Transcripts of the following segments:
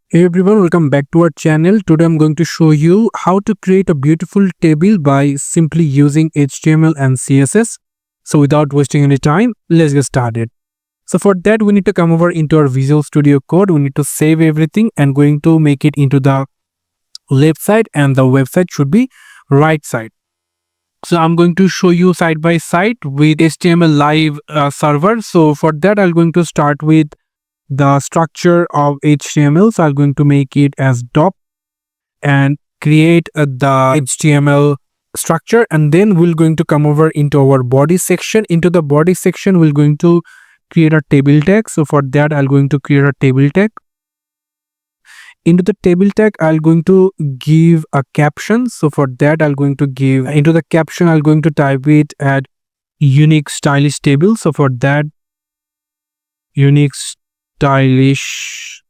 Hey everyone, welcome back to our channel. Today I'm going to show you how to create a beautiful table by simply using HTML and CSS. So without wasting any time, let's get started. So for that, we need to come over into our Visual Studio Code. We need to save everything and going to make it into the left side, and the website should be right side. So I'm going to show you side by side with HTML live server. So for that, I'm going to start with the structure of HTML. So I'm going to make it as doc and create the HTML structure, and then we're going to come over into our body section. Into the body section, we're going to create a table tag. So for that, I'm going to create a table tag. Into the table tag, I'm going to give a caption. So for that, I'm going to give into the caption, I'm going to type it at unique stylish table. So for that, unique stylish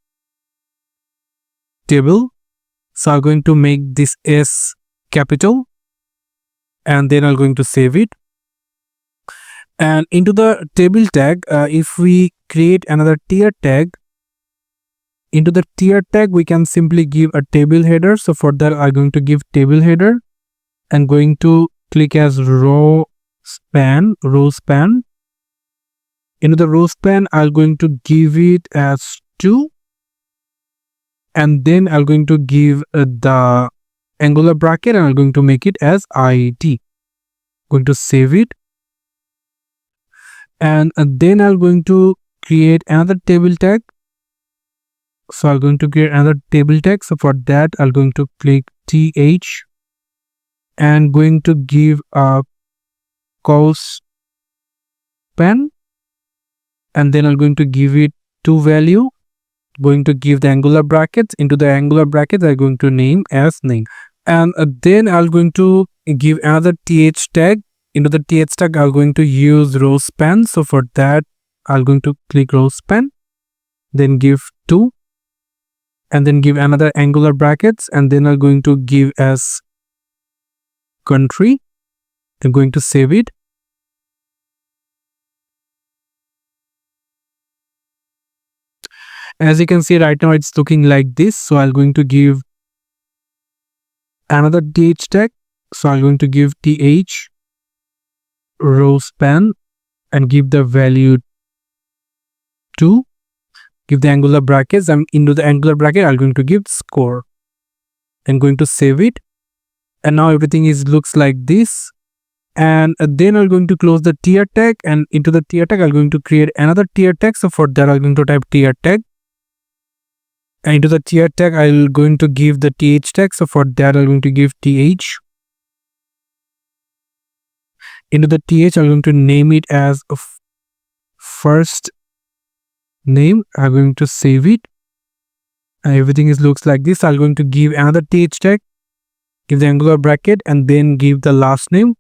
table. So I'm going to make this S capital, and then I'm going to save it. And into the table tag, if we create another tier tag, into the tier tag, we can simply give a table header. So for that, I'm going to give table header and going to click as row span. Into the row span, I'm going to give it as 2. And then I'm going to give the angular bracket, and I'm going to make it as ID. Going to save it. And then I'm going to create another table tag. So I'm going to create another table tag. So for that, I'm going to click TH and going to give a cos span, and then I'm going to give it 2 value. Going to give the angular brackets. Into the angular brackets, I'm going to name as name, and then I'm going to give another th tag. Into the th tag, I'm going to use row span. So for that, I'm going to click row span, then give 2, and then give another angular brackets, and then I'm going to give as country. I'm going to save it. As you can see right now, it's looking like this. So I'm going to give another th tag. So I'm going to give th row span and give the value 2. Give the angular brackets. I'm into the angular bracket, I'm going to give score. I'm going to save it. And now everything looks like this. And then I'm going to close the tier tag, and into the tier tag, I'm going to create another tier tag. So for that, I'm going to type tier tag. And into the tier tag, I'm going to give the th tag. So for that, I'm going to give th. Into the th, I'm going to name it as first name. I'm going to save it. And everything looks like this. I'm going to give another th tag, give the angular bracket, and then give the last name.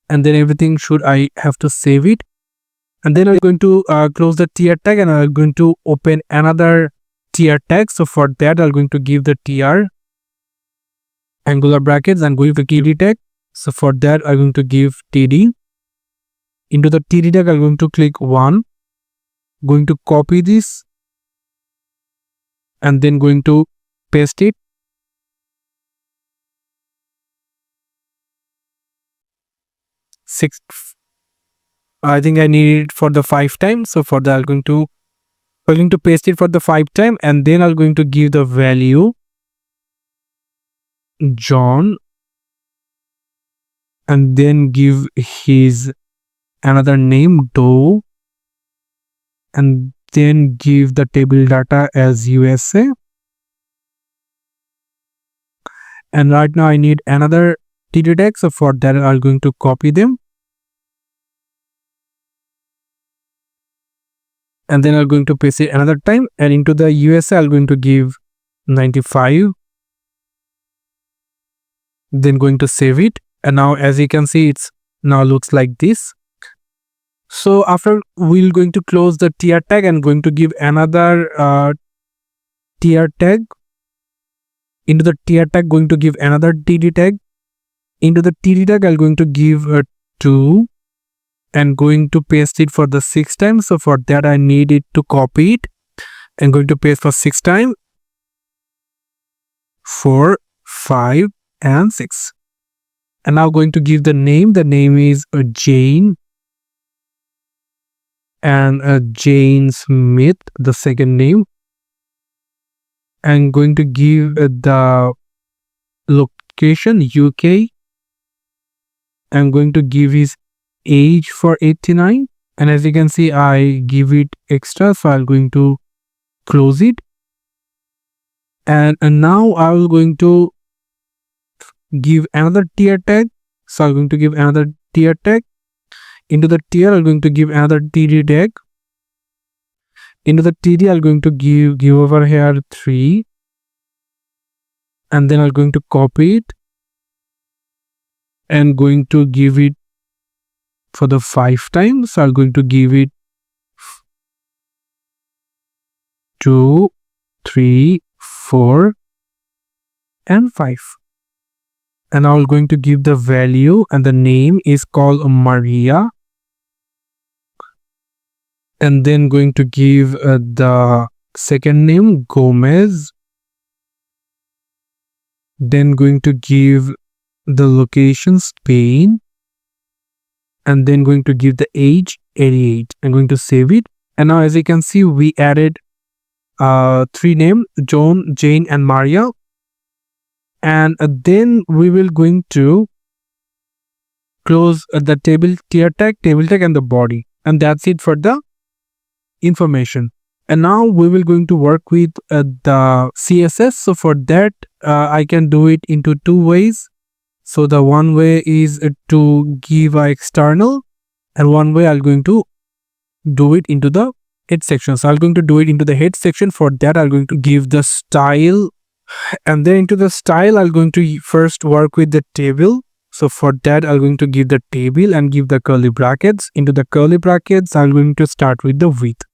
And then everything I have to save it. And then I'm going to close the tier tag, and I'm going to open another tier tag. So for that, I'm going to give the tr angular brackets and give the td tag. So for that, I'm going to give td. Into the td tag, I'm going to click 1. Going to copy this, and then going to paste it. I think I need it for the 5 times. So for that, I'm going to paste it for the 5 times, and then I'm going to give the value John, and then give his another name Doe, and then give the table data as USA. And right now I need another td tag. So for that, I'm going to copy them, and then I'm going to paste it another time, and into the USA, I'm going to give 95. Then going to save it. And now as you can see, it's now looks like this. So after, we're going to close the tier tag and going to give another tier tag. Into the tier tag, going to give another td tag. Into the td tag, I'm going to give 2, and going to paste it for the 6th time. So for that I need it to copy it and going to paste for 6 time, 4, 5 and 6. And now going to give the name is Jane, and Jane Smith, the second name, and going to give the location UK. I'm going to give his age for 89, and as you can see I give it extra, so I'm going to close it. And now I will going to give another tier tag, so I'm going to give another tier tag. Into the tier I'm going to give another TD tag. Into the TD I'm going to give over here 3, and then I'm going to copy it and going to give it for the 5 times. So I'm going to give it 2, 3, 4 and 5. And I'm going to give the value, and the name is called Maria, and then going to give the second name Gomez, then going to give the location Spain, and then going to give the age 88. I'm going to save it. And now as you can see we added 3 names, John, Jane and Maria. And then we will going to close the table tag and the body, and that's it for the information. And now we will going to work with the CSS. So for that I can do it into 2 ways. So the one way is to give a external, and one way I'm going to do it into the head section. So I'm going to do it into the head section. For that I'm going to give the style, and then into the style I'm going to first work with the table. So for that I'm going to give the table and give the curly brackets. Into the curly brackets I'm going to start with the width,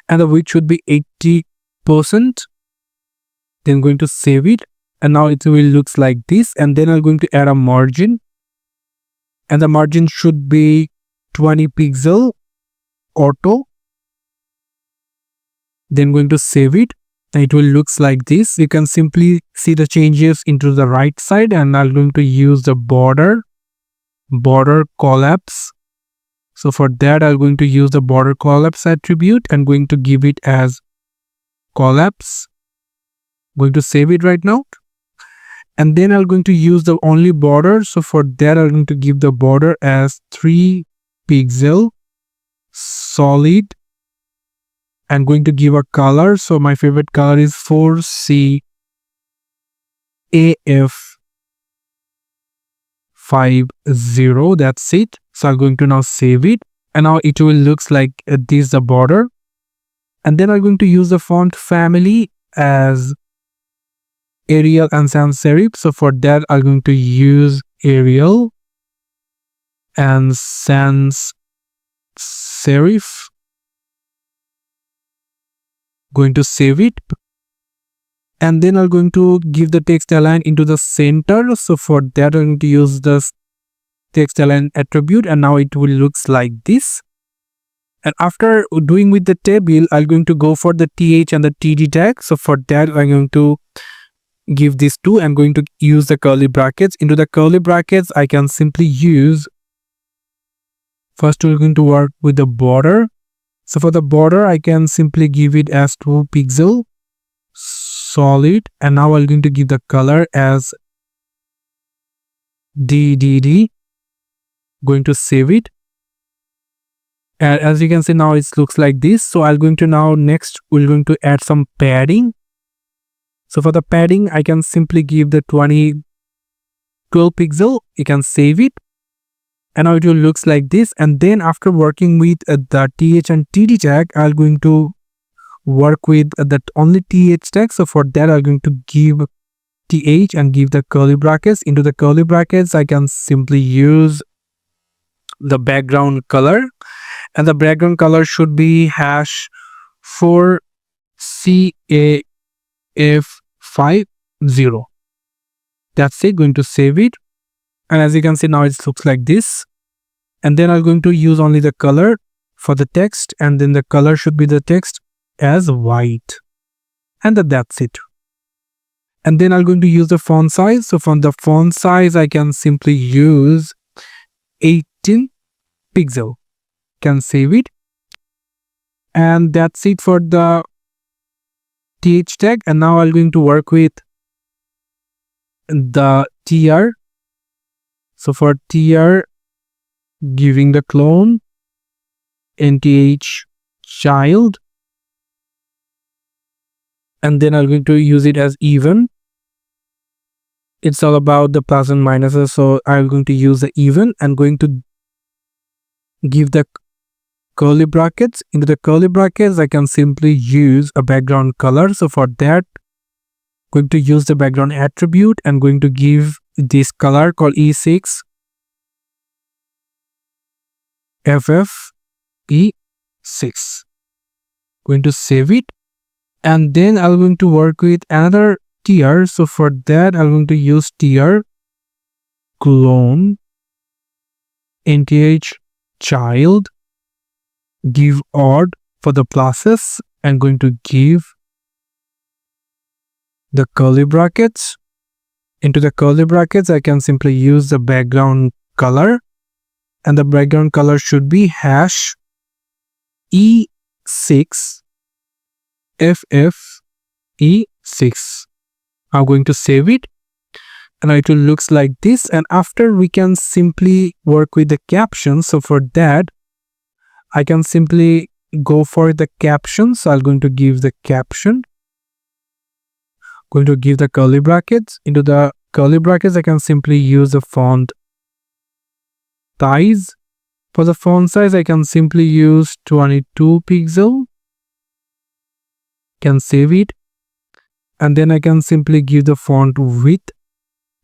and the width should be 80%. Then going to save it, and now it will looks like this. And then I'm going to add a margin, and the margin should be 20 pixel auto. Then going to save it, and it will looks like this. You can simply see the changes into the right side, and I'm going to use the border collapse. So for that I'm going to use the border collapse attribute and going to give it as collapse. Going to save it right now, and then I'm going to use the only border. So for that I'm going to give the border as 3 pixel solid, and going to give a color. So my favorite color is 4CAF50. That's it. So I'm going to now save it, and now it will looks like this the border. And then I'm going to use the font family as Arial and sans serif. So for that I'm going to use Arial and sans serif. Going to save it, and then I'm going to give the text align into the center. So for that I'm going to use the text align attribute, and now it will looks like this. And after doing with the table I'm going to go for the th and the td tag. So for that I'm going to give these 2. I'm going to use the curly brackets. Into the curly brackets I can simply use, first we're going to work with the border. So for the border I can simply give it as 2 pixel solid, and now I'm going to give the color as DDD. Going to save it, and as you can see now it looks like this. So I'm going to now next we're going to add some padding. So for the padding I can simply give the 12 pixel. You can save it, and now it will looks like this. And then after working with the th and td tag I'm going to work with that only th tag. So for that I'm going to give th and give the curly brackets. Into the curly brackets I can simply use the background color, and the background color should be #4CAF50. That's it. Going to save it, and as you can see now it looks like this. And then I'm going to use only the color for the text, and then the color should be the text as white. And that's it. And then I'm going to use the font size. So from the font size, I can simply use 18 pixel. Can save it. And that's it for the th tag. And now I'm going to work with the tr. So for tr, giving the clone nth child, and then I'm going to use it as even. It's all about the plus and minuses, so I'm going to use the even and going to give the curly brackets. Into the curly brackets, I can simply use a background color. So for that, going to use the background attribute and going to give this color called E6 FFE6. Going to save it, and then I'm going to work with another tr. So for that, I'm going to use tr clone nth child, give odd for the pluses, and going to give the curly brackets. Into the curly brackets, I can simply use the background color, and the background color should be hash E6 FFE6. I'm going to save it, and it will looks like this. And after, we can simply work with the caption. So for that, I can simply go for the caption. So I'm going to give the caption, going to give the curly brackets. Into the curly brackets, I can simply use the font size. For the font size, I can simply use 22 pixel. Can save it, and then I can simply give the font width.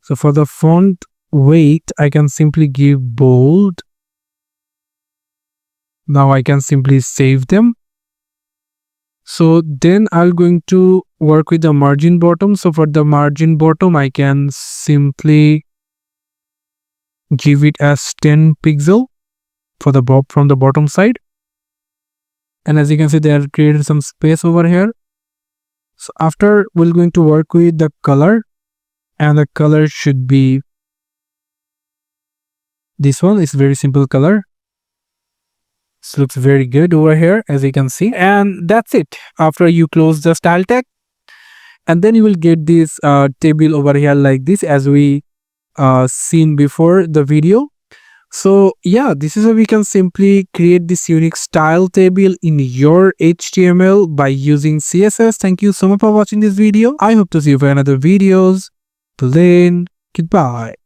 So for the font weight, I can simply give bold. Now I can simply save them. So then I'm going to work with the margin bottom. So for the margin bottom, I can simply give it as 10 pixel for the from the bottom side. And as you can see, they have created some space over here. So after, we're going to work with the color, and the color should be this one. It's very simple color. This looks very good over here, as you can see. And that's it. After you close the style tag, and then you will get this table over here like this, as we seen before the video. So yeah, this is how we can simply create this unique style table in your HTML by using CSS. Thank you so much for watching this video. I hope to see you for another videos. Till then, goodbye.